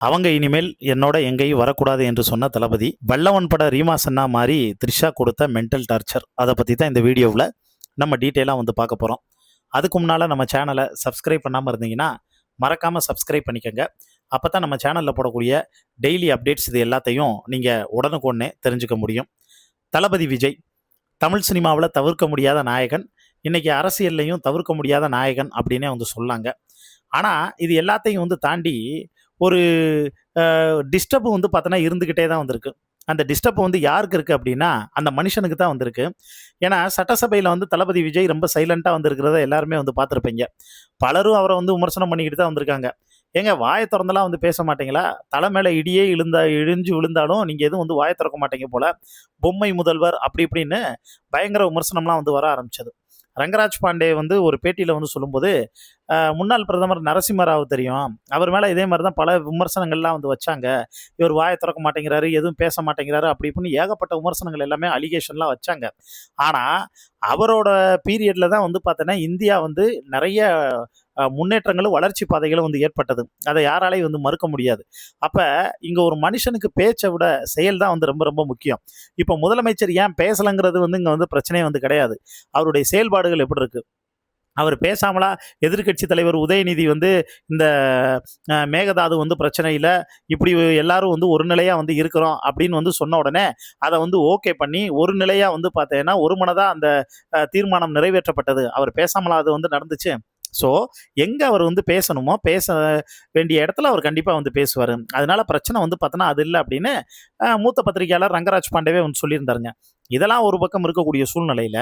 அவங்க இனிமேல் என்னோட எங்கேயும் வரக்கூடாது என்று சொன்ன தளபதி வல்லவன் பட ரீமா சன்னா மாதிரி த்ரிஷா கொடுத்த மென்டல் டார்ச்சர் அதை பற்றி தான் இந்த வீடியோவில் நம்ம டீட்டெயிலாக வந்து பார்க்க போகிறோம். அதுக்கு முன்னால் நம்ம சேனலை சப்ஸ்கிரைப் பண்ணாமல் இருந்தீங்கன்னா மறக்காமல் சப்ஸ்கிரைப் பண்ணிக்கோங்க. அப்போ தான் நம்ம சேனலில் போடக்கூடிய டெய்லி அப்டேட்ஸ் இது எல்லாத்தையும் நீங்கள் உடனுக்குடனே தெரிஞ்சுக்க முடியும். தளபதி விஜய் தமிழ் சினிமாவில் தவிர்க்க முடியாத நாயகன், இன்றைக்கி அரசியல்லையும் தவிர்க்க முடியாத நாயகன் அப்படின்னே வந்து சொல்லாங்க. ஆனால் இது எல்லாத்தையும் வந்து தாண்டி ஒரு டிஸ்டர்ப் வந்து பார்த்தோன்னா இருந்துக்கிட்டே தான் வந்திருக்கு. அந்த டிஸ்டர்ப் வந்து யாருக்கு இருக்குது அப்படின்னா அந்த மனுஷனுக்கு தான் வந்திருக்கு. ஏன்னா சட்டசபையில் வந்து தளபதி விஜய் ரொம்ப சைலண்ட்டாக வந்திருக்கிறத எல்லாருமே வந்து பார்த்துருப்பீங்க. பலரும் அவரை வந்து விமர்சனம் பண்ணிக்கிட்டு தான் வந்திருக்காங்க. ஏங்க வாயை திறந்தெல்லாம் வந்து பேச மாட்டீங்களா? தலை மேலே இடியே இழிஞ்சு விழுந்தாலும் நீங்கள் எதுவும் வந்து வாயை திறக்க மாட்டீங்க போல, பொம்மை முதல்வர் அப்படி இப்படின்னு பயங்கர விமர்சனம்லாம் வந்து வர ஆரம்பிச்சது. ரங்கராஜ் பாண்டே வந்து ஒரு பேட்டியில் வந்து சொல்லும்போது, முன்னாள் பிரதமர் நரசிம்மராவ் தெரியும், அவர் மேலே இதே மாதிரி தான் பல விமர்சனங்கள்லாம் வந்து வச்சாங்க. இவர் வாயை திறக்க மாட்டேங்கிறாரு, எதுவும் பேச மாட்டேங்கிறாரு அப்படி இப்படின்னு ஏகப்பட்ட விமர்சனங்கள் எல்லாமே அலிகேஷன்லாம் வச்சாங்க. ஆனால் அவரோட பீரியடில் தான் வந்து பார்த்தோன்னா இந்தியா வந்து நிறைய முன்னேற்றங்களும் வளர்ச்சி பாதைகளும் வந்து ஏற்பட்டது. அதை யாராலையும் வந்து மறுக்க முடியாது. அப்போ இங்கே ஒரு மனுஷனுக்கு பேச்சை விட செயல் தான் வந்து ரொம்ப ரொம்ப முக்கியம். இப்போ முதலமைச்சர் ஏன் பேசலைங்கிறது வந்து இங்கே வந்து பிரச்சனையே வந்து கிடையாது. அவருடைய செயல்பாடுகள் எப்படி இருக்குது? அவர் பேசாமலா எதிர்க்கட்சி தலைவர் உதயநிதி வந்து இந்த மேகதாது வந்து பிரச்சனையில் இப்படி எல்லாரும் வந்து ஒரு நிலையாக வந்து இருக்கிறோம் அப்படின்னு வந்து சொன்ன உடனே அதை வந்து ஓகே பண்ணி ஒரு நிலையாக வந்து பார்த்தீங்கன்னா ஒரு மனதாக அந்த தீர்மானம் நிறைவேற்றப்பட்டது. அவர் பேசாமலா அது வந்து நடந்துச்சு. ஸோ எங்கே அவர் வந்து பேசணுமோ பேச வேண்டிய இடத்துல அவர் கண்டிப்பாக வந்து பேசுவார். அதனால பிரச்சனை வந்து பார்த்தோன்னா அது இல்லை அப்படின்னு மூத்த பத்திரிகையாளர் ரங்கராஜ் பாண்டேவே வந்து சொல்லியிருந்தாருங்க. இதெல்லாம் ஒரு பக்கம் இருக்கக்கூடிய சூழ்நிலையில்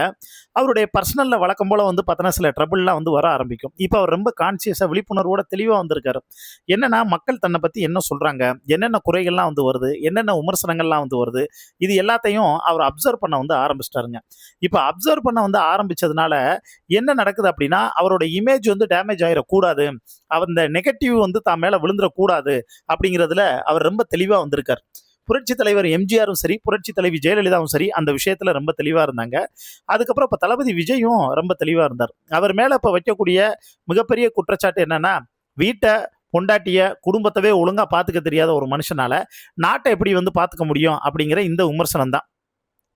அவருடைய பர்சனலில் வழக்கம் போல் வந்து பார்த்தோன்னா சில ட்ரபிள்லாம் வந்து வர ஆரம்பிக்கும். இப்போ அவர் ரொம்ப கான்சியஸாக விழிப்புணர்வோட தெளிவாக வந்திருக்காரு. என்னென்னா மக்கள் தன்னை பற்றி என்ன சொல்கிறாங்க, என்னென்ன குறைகள்லாம் வந்து வருது, என்னென்ன விமர்சனங்கள்லாம் வந்து வருது, இது எல்லாத்தையும் அவர் அப்சர்வ் பண்ண வந்து ஆரம்பிச்சிட்டாருங்க. இப்போ அப்சர்வ் பண்ண வந்து ஆரம்பித்ததுனால என்ன நடக்குது அப்படின்னா அவரோட இமேஜ் வந்து டேமேஜ் ஆகிடக்கூடாது, அந்த நெகட்டிவ் வந்து தான் மேலே விழுந்துடக்கூடாது அப்படிங்கிறதுல அவர் ரொம்ப தெளிவாக வந்திருக்கார். புரட்சி தலைவர் எம்ஜிஆரும் சரி, புரட்சி தலைவி ஜெயலலிதாவும் சரி அந்த விஷயத்தில் ரொம்ப தெளிவாக இருந்தாங்க. அதுக்கப்புறம் இப்போ தளபதி விஜயும் ரொம்ப தெளிவாக இருந்தார். அவர் மேலே இப்போ வைக்கக்கூடிய மிகப்பெரிய குற்றச்சாட்டு என்னன்னா, வீட்டை பொண்டாட்டிய குடும்பத்தவே ஒழுங்காக பார்த்துக்க தெரியாத ஒரு மனுஷனால நாட்டை எப்படி வந்து பார்த்துக்க முடியும் அப்படிங்கிற இந்த விமர்சனம் தான்.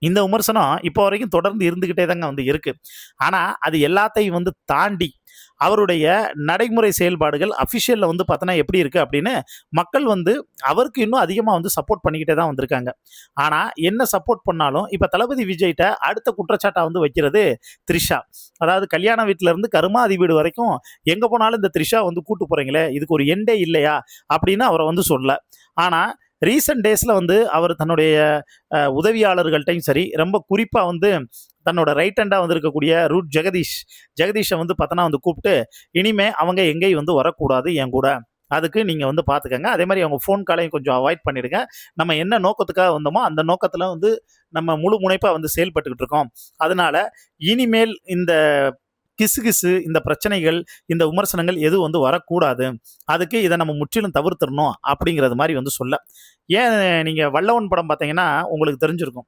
இந்த விமர்சனம் இப்போ வரைக்கும் தொடர்ந்து இருந்துக்கிட்டே தாங்க வந்து இருக்குது. ஆனால் அது எல்லாத்தையும் வந்து தாண்டி அவருடைய நடைமுறை செயல்பாடுகள் அஃபிஷியலில் வந்து பார்த்தோன்னா எப்படி இருக்குது அப்படின்னு மக்கள் வந்து அவருக்கு இன்னும் அதிகமாக வந்து சப்போர்ட் பண்ணிக்கிட்டே தான் வந்திருக்காங்க. ஆனால் என்ன சப்போர்ட் பண்ணாலும் இப்போ தளபதி விஜய்கிட்ட அடுத்த குற்றச்சாட்டாக வந்து வைக்கிறது த்ரிஷா. அதாவது கல்யாண வீட்டிலேருந்து கருமாதி வீடு வரைக்கும் எங்கே போனாலும் இந்த த்ரிஷா வந்து கூட்டு போகிறீங்களே, இதுக்கு ஒரு எண்டே இல்லையா அப்படின்னு அவரை வந்து சொல்ல. ஆனால் ரீசன்ட் டேஸில் வந்து அவர் தன்னுடைய உதவியாளர்கள்ட்டையும் சரி, ரொம்ப குறிப்பாக வந்து தன்னோட ரைட் ஹேண்டாக வந்திருக்கக்கூடிய ரூட் ஜெகதீஷை வந்து பார்த்தோன்னா வந்து கூப்பிட்டு, இனிமே அவங்க எங்கேயும் வந்து வரக்கூடாது என் கூட, அதுக்கு நீங்கள் வந்து பார்த்துக்கங்க. அதே மாதிரி அவங்க ஃபோன் காலையும் கொஞ்சம் அவாய்ட் பண்ணிடுங்க. நம்ம என்ன நோக்கத்துக்காக வந்தோமோ அந்த நோக்கத்தில் வந்து நம்ம முழு முனைப்பாக வந்து செயல்பட்டுக்கிட்டு இருக்கோம். அதனால இனிமேல் இந்த கிசு இந்த பிரச்சனைகள் இந்த விமர்சனங்கள் எதுவும் வந்து வரக்கூடாது, அதுக்கு இதை நம்ம முற்றிலும் தவிர்த்துடணும் அப்படிங்கிறது மாதிரி வந்து சொல்ல. ஏன் நீங்கள் வல்லவன் படம் பார்த்தீங்கன்னா உங்களுக்கு தெரிஞ்சிருக்கும்.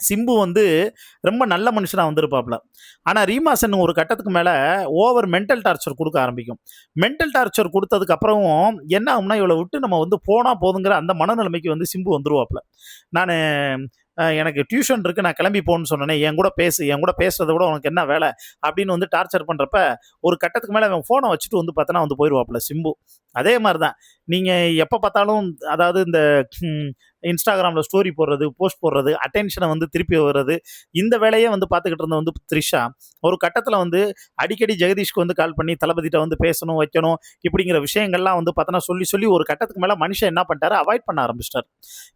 சிம்பு வந்து ரொம்ப நல்ல மனுஷனாக வந்திருப்பாப்புல. ஆனால் ரீமாசன் ஒரு கட்டத்துக்கு மேலே ஓவர் மென்டல் டார்ச்சர் கொடுக்க ஆரம்பிக்கும். மென்டல் டார்ச்சர் கொடுத்ததுக்கு அப்புறமும் என்ன ஆகும்னா இவளை விட்டு நம்ம வந்து போனால் போதுங்கிற அந்த மனநிலைமைக்கு வந்து சிம்பு வந்துருவாப்புல. நான் எனக்கு டியூஷன் இருக்குது, நான் கிளம்பி போகணுன்னு சொன்னேனே, என் கூட பேசுறதை விட உனக்கு என்ன வேலை அப்படின்னு வந்து டார்ச்சர் பண்ணுறப்ப ஒரு கட்டத்துக்கு மேலே அவன் ஃபோனை வச்சுட்டு வந்து பார்த்தோன்னா வந்து போயிடுவாப்புல சிம்பு. அதே மாதிரி தான் நீங்கள் எப்போ பார்த்தாலும் அதாவது இந்த இன்ஸ்டாகிராமில் ஸ்டோரி போடுறது, போஸ்ட் போடுறது, அட்டென்ஷனை வந்து திருப்பி வர்றது, இந்த வேலையே வந்து பார்த்துக்கிட்டு இருந்த வந்து த்ரிஷா ஒரு கட்டத்தில் வந்து அடிக்கடி ஜெகதீஷ்க்கு வந்து கால் பண்ணி தளபதிட்ட வந்து பேசணும் வைக்கணும் இப்படிங்கிற விஷயங்கள்லாம் வந்து பார்த்தோன்னா சொல்லி ஒரு கட்டத்துக்கு மேலே மனுஷன் என்ன பண்ணிட்டாரு, அவாய்ட் பண்ண ஆரம்பிச்சிட்டார்.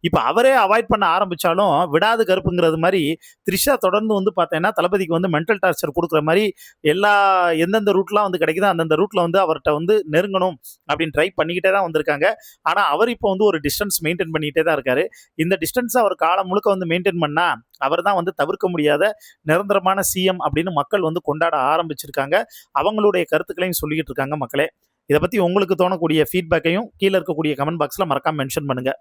இப்போ அவரே அவாய்ட் பண்ண ஆரம்பித்தாலும் விடாது கருப்புங்கிறது மாதிரி த்ரிஷா தொடர்ந்து வந்து பார்த்தீங்கன்னா தளபதிக்கு வந்து மென்டல் டார்ச்சர் கொடுக்குற மாதிரி எந்தெந்த ரூட்லாம் வந்து கிடைக்குதோ அந்தந்த ரூட்டில் வந்து அவர்கிட்ட வந்து நெருங்கணும் அப்படின்னு ட்ரை பண்ணிக்கிட்டே தான் வந்திருக்காங்க. ஆனால் அவர் இப்போ வந்து ஒரு டிஸ்டன்ஸ் மெயின்டைன் பண்ணிக்கிட்டே தான் இருக்காரு. இந்த டிஸ்டன்ஸை அவர் காலம் முழுக்க வந்து மெயின்டைன் பண்ணா அவர் தான் வந்து தவிர்க்க முடியாத நிரந்தரமான சிஎம் அப்படின்னு மக்கள் வந்து கொண்டாட ஆரம்பிச்சிருக்காங்க. அவங்களுடைய கருத்துக்களையும் சொல்லிக்கிட்டு இருக்காங்க. மக்களே, இதை பற்றி உங்களுக்கு தோணக்கூடிய ஃபீட்பேக்கையும் கீழே இருக்கக்கூடிய கமெண்ட் பாக்ஸில் மறக்காமல் மென்ஷன் பண்ணுங்கள்.